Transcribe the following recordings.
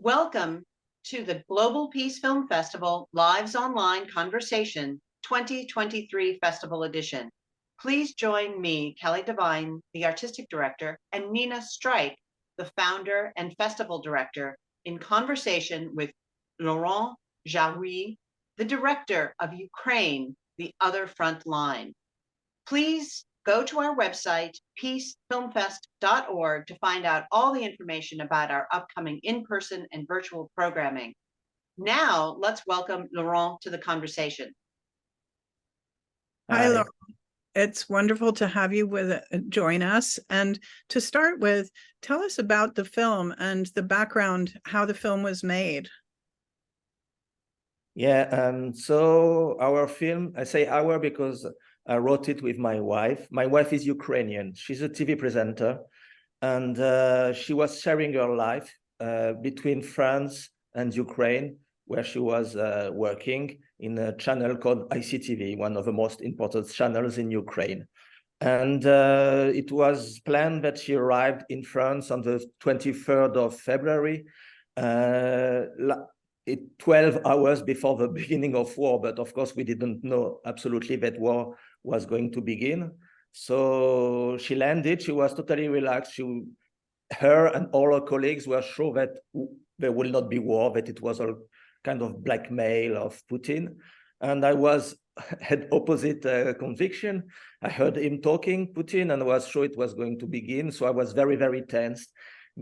Welcome to the Global Peace Film Festival Lives Online Conversation 2023 Festival Edition. Please join me, Kelly Devine, the Artistic Director, and Nina Strike, the Founder and Festival Director, in conversation with Laurent Jaoui, the Director of Ukraine, the Other Front Line. Please go to our website, peacefilmfest.org, to find out all the information about our upcoming in-person and virtual programming. Now, let's welcome Laurent to the conversation. Hi, Laurent. It's wonderful to have you join us. And to start with, tell us about the film and the background, how the film was made. Yeah, so our film, I say our because I wrote it with my wife. My wife is Ukrainian. She's a TV presenter, and she was sharing her life between France and Ukraine, where she was working in a channel called ICTV, one of the most important channels in Ukraine. And it was planned that she arrived in France on the 23rd of February, 12 hours before the beginning of war. But of course, we didn't know absolutely that war was going to begin. So she landed, she was totally relaxed. Her and all her colleagues were sure that there will not be war, that it was a kind of blackmail of Putin. And I had opposite conviction. I heard him talking, Putin, and was sure it was going to begin. So I was very, very tense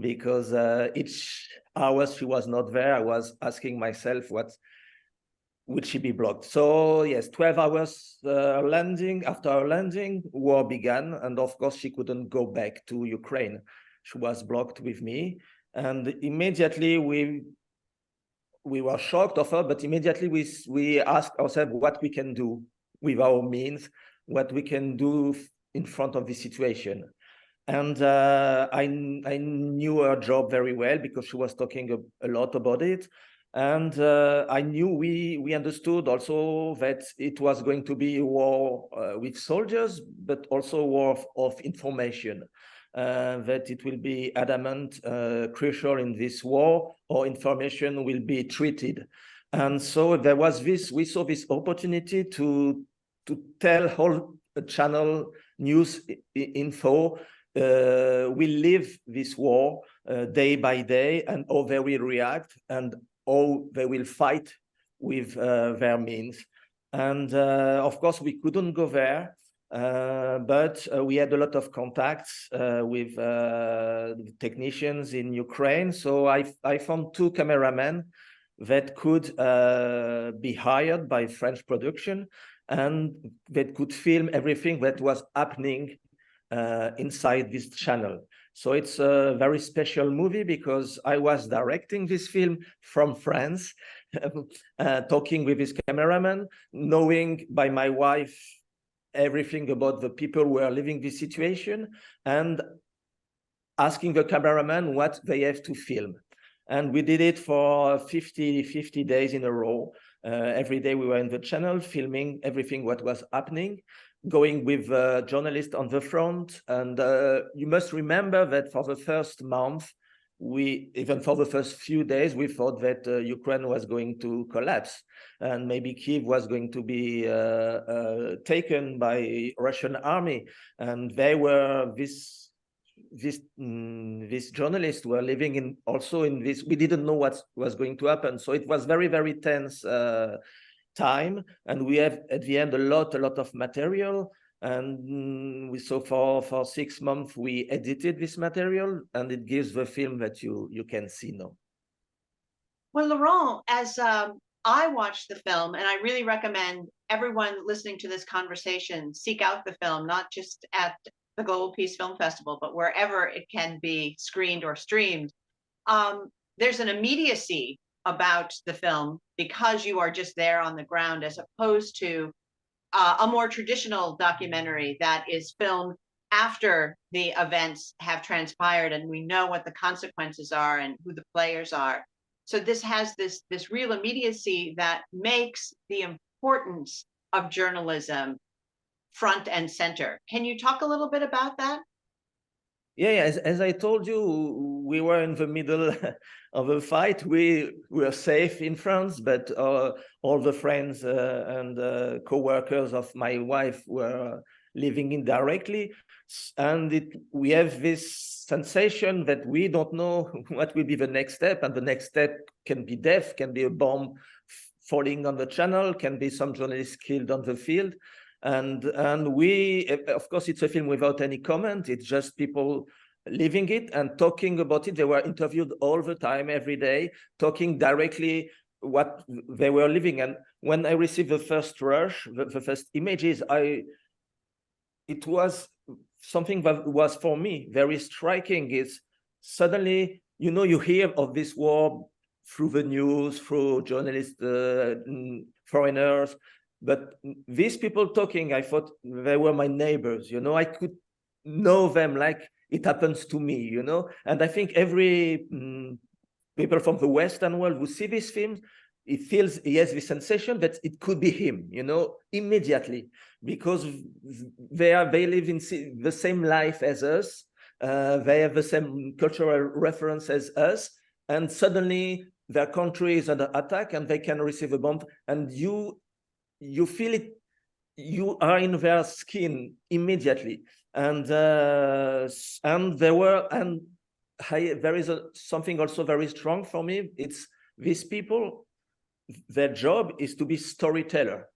because each hour she was not there, I was asking myself, would she be blocked? So yes, 12 hours after her landing, war began. And of course, she couldn't go back to Ukraine. She was blocked with me. And immediately we were shocked of her, but immediately we asked ourselves what we can do with our means, what we can do in front of this situation. And I knew her job very well because she was talking a lot about it. And I knew we understood also that it was going to be a war with soldiers, but also a war of information. That it will be adamant, crucial in this war, or information will be treated. And so there was we saw this opportunity to tell whole channel news info. We live this war day by day, and how they will react and how they will fight with their means. And of course, we couldn't go there. But we had a lot of contacts with technicians in Ukraine. So I found two cameramen that could be hired by French production and that could film everything that was happening inside this channel. So it's a very special movie because I was directing this film from France, talking with this cameraman, knowing by my wife everything about the people who are living this situation, and asking the cameraman what they have to film. And we did it for 50 days in a row. Every day we were in the channel filming everything what was happening, going with a journalist on the front. And you must remember that for the first month, even for the first few days, we thought that Ukraine was going to collapse and maybe Kyiv was going to be taken by Russian army. And they were this journalists were living also in this. We didn't know what was going to happen. So it was very, very tense time. And we have at the end a lot of material. And we saw for 6 months, we edited this material, and it gives the film that you can see now. Well, Laurent, as I watched the film, and I really recommend everyone listening to this conversation seek out the film, not just at the Global Peace Film Festival, but wherever it can be screened or streamed. There's an immediacy about the film because you are just there on the ground, as opposed to a more traditional documentary that is filmed after the events have transpired and we know what the consequences are and who the players are. So this has this real immediacy that makes the importance of journalism front and center. Can you talk a little bit about that? Yeah, as I told you, we were in the middle of a fight. We were safe in France, but all the friends and co-workers of my wife were living indirectly. And we have this sensation that we don't know what will be the next step. And the next step can be death, can be a bomb falling on the channel, can be some journalists killed on the field. And we, of course, it's a film without any comment. It's just people living it and talking about it. They were interviewed all the time, every day, talking directly what they were living. And when I received the first rush, the first images, it was something that was for me very striking. Is suddenly, you hear of this war through the news, through journalists, foreigners. But these people talking, I thought they were my neighbors. I could know them like it happens to me. And I think every people from the Western world who see these films, he has this sensation that it could be him, immediately, because they live in the same life as us. They have the same cultural reference as us, and suddenly their country is under attack and they can receive a bomb, and you feel it, you are in their skin immediately. And there is something also very strong for me. It's these people, their job is to be storyteller,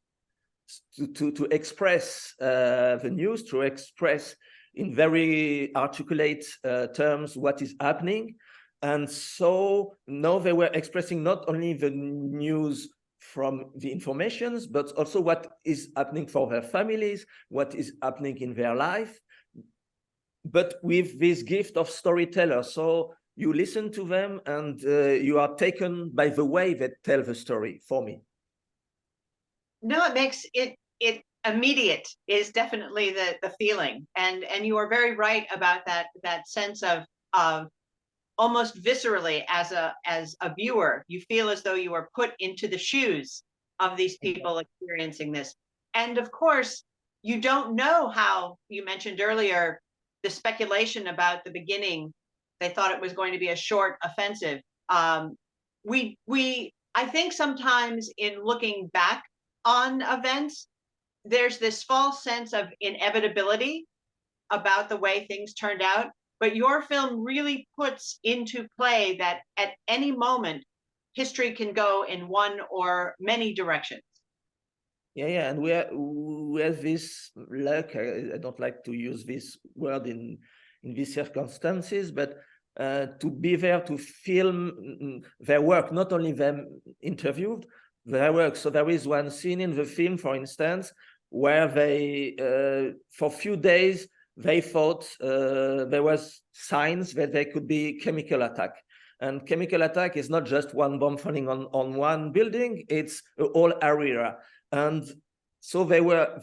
to express the news, to express in very articulate terms what is happening. And so now they were expressing not only the news from the informations, but also what is happening for their families, what is happening in their life, but with this gift of storyteller. So you listen to them and you are taken by the way they tell the story, for me. No, it makes it immediate is definitely the feeling. And you are very right about that sense of almost viscerally as a viewer, you feel as though you are put into the shoes of these people experiencing this. And of course, you don't know how, you mentioned earlier the speculation about the beginning. They thought it was going to be a short offensive. We I think sometimes in looking back on events, there's this false sense of inevitability about the way things turned out. But your film really puts into play that at any moment, history can go in one or many directions. Yeah, and we have this luck. I don't like to use this word in these circumstances, but to be there to film their work, not only them interviewed, their work. So there is one scene in the film, for instance, where they, for a few days, they thought there was signs that there could be chemical attack. And chemical attack is not just one bomb falling on one building, it's a whole area. And so they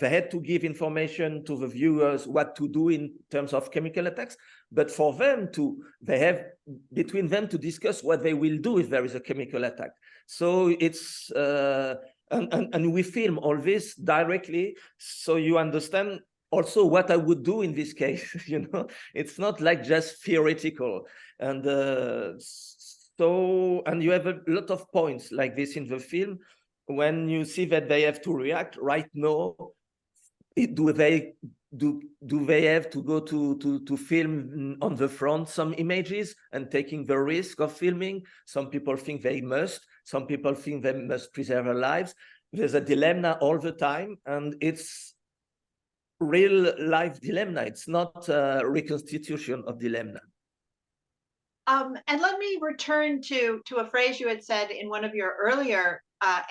had to give information to the viewers what to do in terms of chemical attacks, but for them they have between them to discuss what they will do if there is a chemical attack. So it's and we film all this directly, so you understand also what I would do in this case. It's not like just theoretical. And and you have a lot of points like this in the film when you see that they have to react right now. Do they have to go to film on the front some images and taking the risk of filming? Some people think they must. Some people think they must preserve their lives. There's a dilemma all the time, and it's real life dilemma. It's not a reconstitution of dilemma. And let me return to a phrase you had said in one of your earlier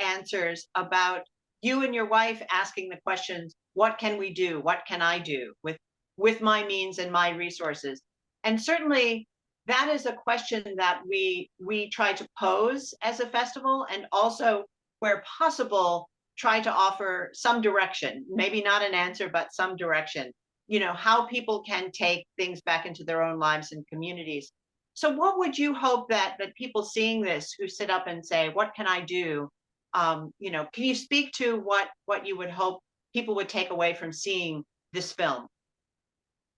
answers about you and your wife asking the questions, what can we do? What can I do with my means and my resources? And certainly that is a question that we try to pose as a festival, and also where possible try to offer some direction, maybe not an answer, but some direction, how people can take things back into their own lives and communities. So what would you hope that people seeing this who sit up and say, what can I do? Can you speak to what you would hope people would take away from seeing this film?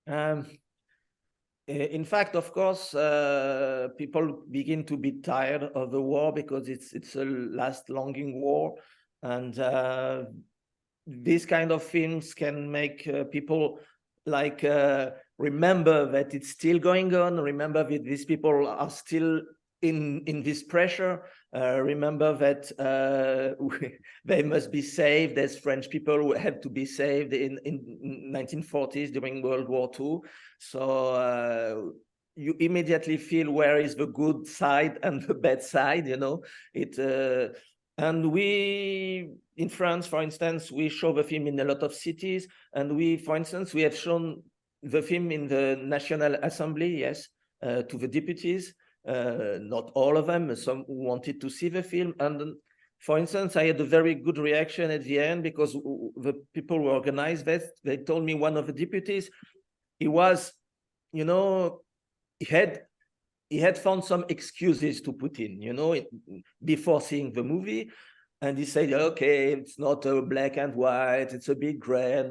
Um, In fact, of course, people begin to be tired of the war because it's a last longing war, and these kind of films can make people like remember that it's still going on. Remember that these people are still in this pressure. Remember that they must be saved. There's French people who had to be saved in 1940s during World War II. So you immediately feel where is the good side and the bad side, you know. And we, in France, for instance, we show the film in a lot of cities. And we, for instance, we have shown the film in the National Assembly, yes, to the deputies. Not all of them, some wanted to see the film. And for instance, I had a very good reaction at the end because the people who organized this, they told me one of the deputies, he was, you know, he had found some excuses to put in, you know, before seeing the movie. And he said, okay, it's not a black and white, it's a bit gray, and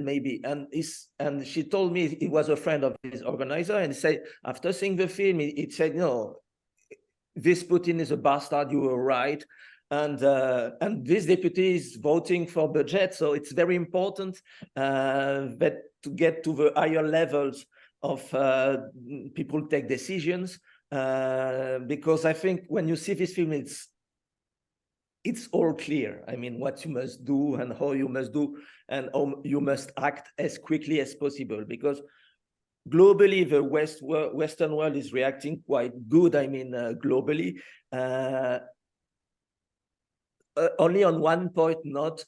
maybe. And she told me he was a friend of his organizer. And he said, after seeing the film, he said, no, this Putin is a bastard, you were right. And this deputy is voting for budget. So it's very important that to get to the higher levels of people take decisions, because I think when you see this film, it's all clear. I mean, what you must do and how you must do and how you must act as quickly as possible, because globally, the Western world is reacting quite good. I mean, globally, only on one point, not,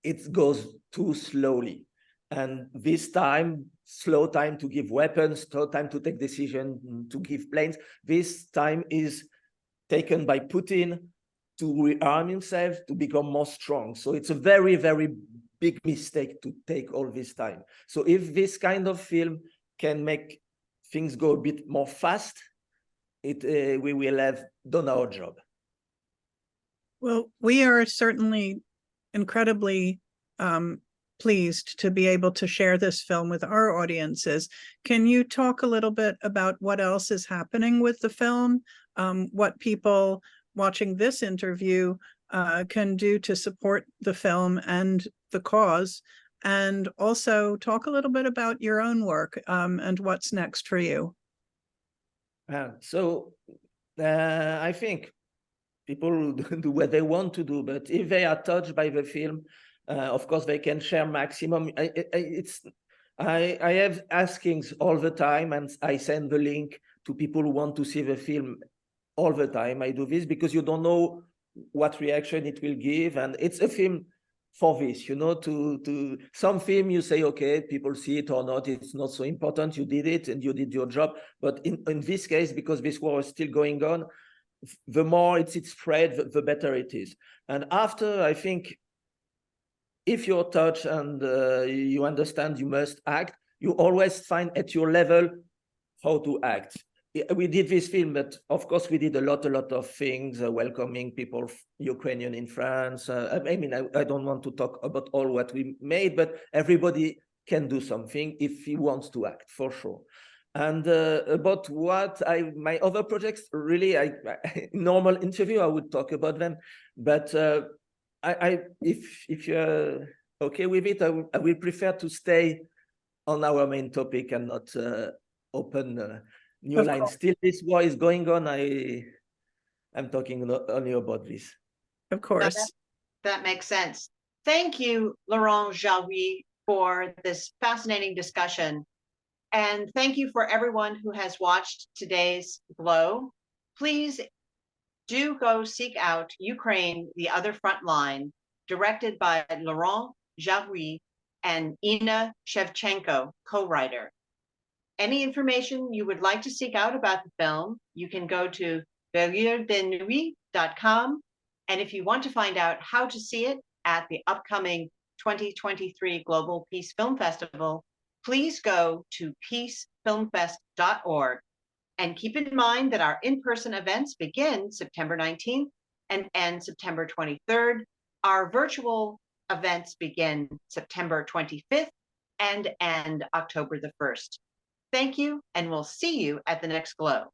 it goes too slowly. And this time, slow time to give weapons, slow time to take decision, to give planes, this time is taken by Putin to rearm himself, to become more strong. So it's a very, very big mistake to take all this time. So if this kind of film can make things go a bit more fast, we will have done our job. Well, we are certainly incredibly pleased to be able to share this film with our audiences. Can you talk a little bit about what else is happening with the film, what people watching this interview can do to support the film and the cause, and also talk a little bit about your own work and what's next for you? I think people do what they want to do, but if they are touched by the film, of course they can share maximum. I have askings all the time, and I send the link to people who want to see the film all the time. I do this because you don't know what reaction it will give, and it's a film for this, you know, to some film you say, okay, people see it or not, it's not so important, you did it and you did your job. But in this case, because this war is still going on, the more it's spread, the better it is. And after, I think, if you're touched and you understand you must act, you always find at your level how to act. We did this film, but of course we did a lot of things, welcoming people, Ukrainian in France. I mean, I don't want to talk about all what we made, but everybody can do something if he wants to act, for sure. And about what my other projects, really, normal interview, I would talk about them. But if you're okay with it, I will prefer to stay on our main topic and not open new lines. Still, this war is going on. I'm talking not only about this. Of course. That makes sense. Thank you, Laurent Jaoui, for this fascinating discussion. And thank you for everyone who has watched today's Glow. Please do go seek out Ukraine, the Other Front Line, directed by Laurent Jaoui and Ina Shevchenko, co-writer. Any information you would like to seek out about the film, you can go to veilleurdenuit.com. And if you want to find out how to see it at the upcoming 2023 Global Peace Film Festival, please go to peacefilmfest.org. And keep in mind that our in-person events begin September 19th and end September 23rd. Our virtual events begin September 25th and end October the 1st. Thank you, and we'll see you at the next Glow.